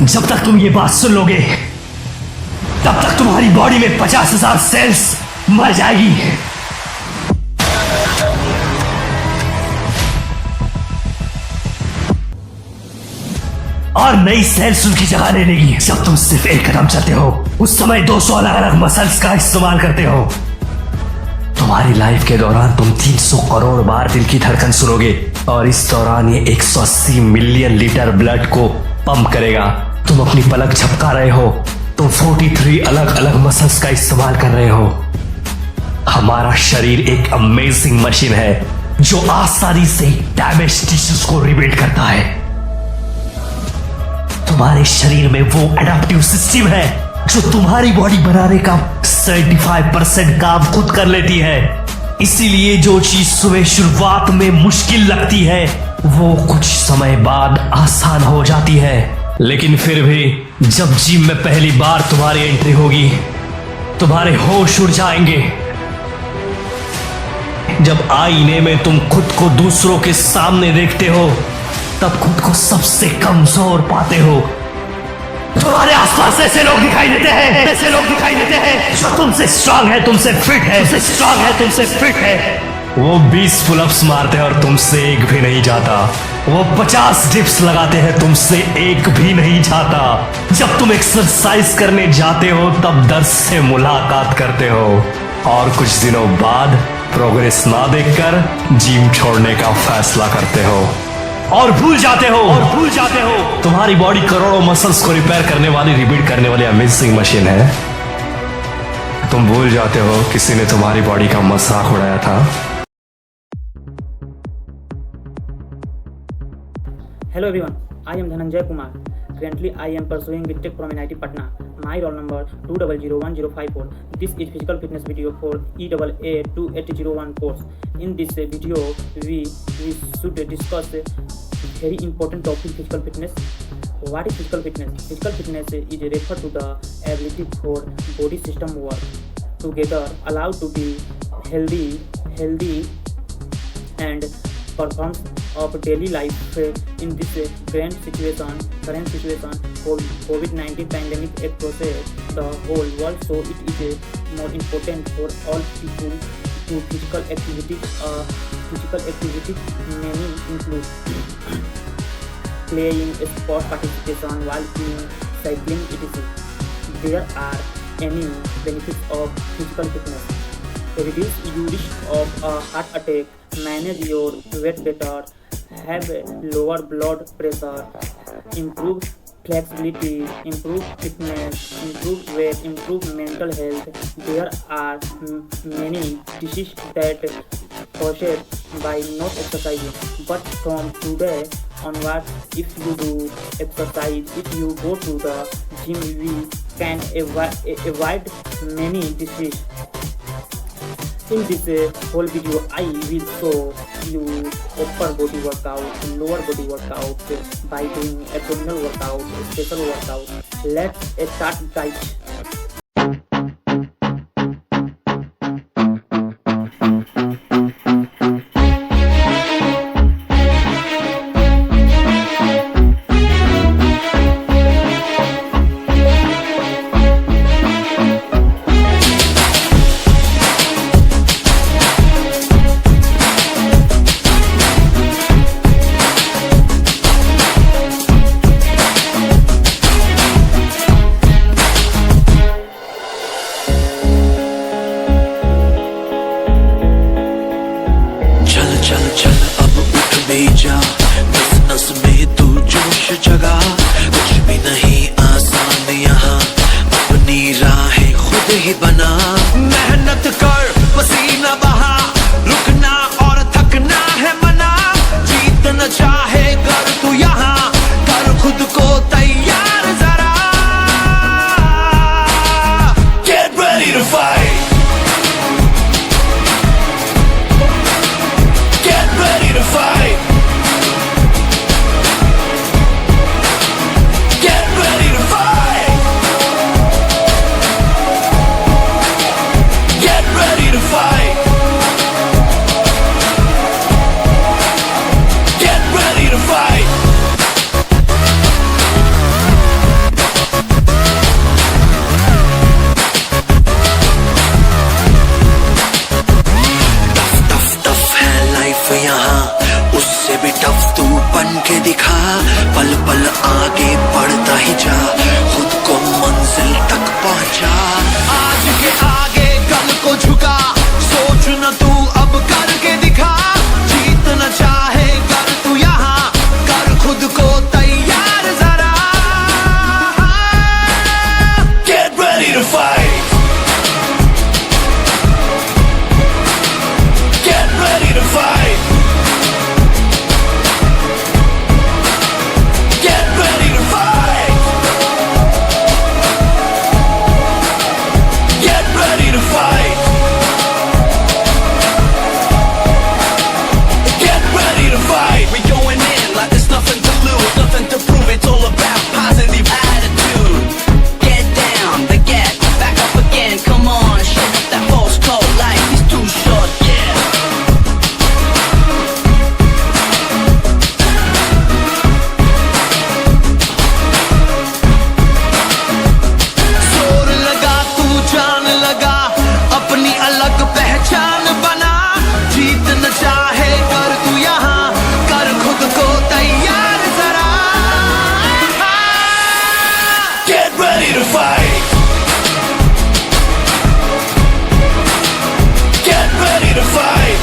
जब तक तुम ये बात सुन लोगे तब तक तुम्हारी बॉडी में 50,000 सेल्स मर जाएगी और नई सेल्स उनकी जगह ले लेगी। जब तुम सिर्फ एक कदम चलते हो उस समय 200 अलग अलग मसल्स का इस्तेमाल करते हो। तुम्हारी लाइफ के दौरान तुम 300 करोड़ बार दिल की धड़कन सुनोगे और इस दौरान ये 180 मिलियन लीटर ब्लड को पंप करेगा। तुम अपनी पलक झपका रहे हो, तुम 43 अलग अलग मसल्स का इस्तेमाल कर रहे हो। हमारा शरीर एक अमेजिंग मशीन है जो आसानी से डैमेज टिश्यूज को रिबिल्ड करता है। तुम्हारे शरीर में वो एडाप्टिव सिस्टम है जो तुम्हारी बॉडी बनाने का 75% काम खुद कर लेती है। इसीलिए जो चीज सुबह शुरुआत में मुश्किल लगती है वो कुछ समय बाद आसान हो जाती है। लेकिन फिर भी जब जिम में पहली बार तुम्हारी एंट्री होगी तुम्हारे होश उड़ जाएंगे। जब आईने में तुम खुद को दूसरों के सामने देखते हो तब खुद को सबसे कमजोर पाते हो। तुम्हारे आसपास ऐसे लोग दिखाई देते हैं जो तुमसे स्ट्रांग है, तुमसे फिट है, वो 20 पुलअप्स मारते हैं और तुमसे एक भी नहीं जाता। वो 50 डिप्स लगाते हैं, तुमसे एक भी नहीं जाता। जब तुम एक्सरसाइज करने जाते हो तब दर्द से मुलाकात करते हो और कुछ दिनों बाद प्रोग्रेस ना देखकर जिम छोड़ने का फैसला करते हो और भूल जाते हो तुम्हारी बॉडी करोड़ों मसल्स को रिपेयर करने वाली, रिबिल्ड करने वाली अमेजिंग मशीन है। तुम भूल जाते हो किसी ने तुम्हारी बॉडी का मजाक उड़ाया था। Hello everyone, I am Dhananjay Kumar. Currently, I am pursuing BTech from NIT Patna. My roll number 2001054. This is physical fitness video for EAA 2801 course. In this video, we should discuss a very important topic: physical fitness. What is physical fitness? Physical fitness is referred to the ability for body system work together, allowed to be healthy and performs of daily life in this current situation COVID-19 pandemic across the whole world, so it is more important for all people to physical activity. Many include playing sport, participation, walking, cycling, etc. There are any benefits of physical fitness: reduce your risk of a heart attack, manage your weight better, have lower blood pressure, improve flexibility, improve fitness, improve weight, improve mental health. There are many diseases that caused by not exercising, but from today onward, if you do exercise, if you go to the gym, we can avoid many diseases. In this whole video, I will show you upper body workout, lower body workout by doing abdominal workout, special workout. Let's start, guys. जगह कुछ भी नहीं आसान यहाँ, अपनी राहें खुद ही बना। मेहनत कर, पसीना बहा, रुकना और थकना है मना। जीतना चाहे कर तू यहाँ, कर खुद को तैयार जरा। Get ready to fight. Get ready to fight. करके दिखा, पल पल आगे बढ़ता ही जा, खुद को मंजिल तक पहुंचा। आज के आगे कल को झुका, सोच न तू अब करके दिखा, जीत न चाहे कर तू यहाँ, कर खुद को तैयार जरा। Get ready to fight, get ready to fight, get ready to fight, get ready to fight, get ready to fight. We going in like there's nothing to lose, nothing to prove. It's all about positive attitude. Get down, then get back up again. Come on, shake up that false cold. Life is too short, yeah. जोर लगा तू जान लगा, अपनी अलग पहचान बना, जीत न चाहे कर तू यहाँ, कर खुद को तैयार जरा। Get ready to fight, get ready to fight,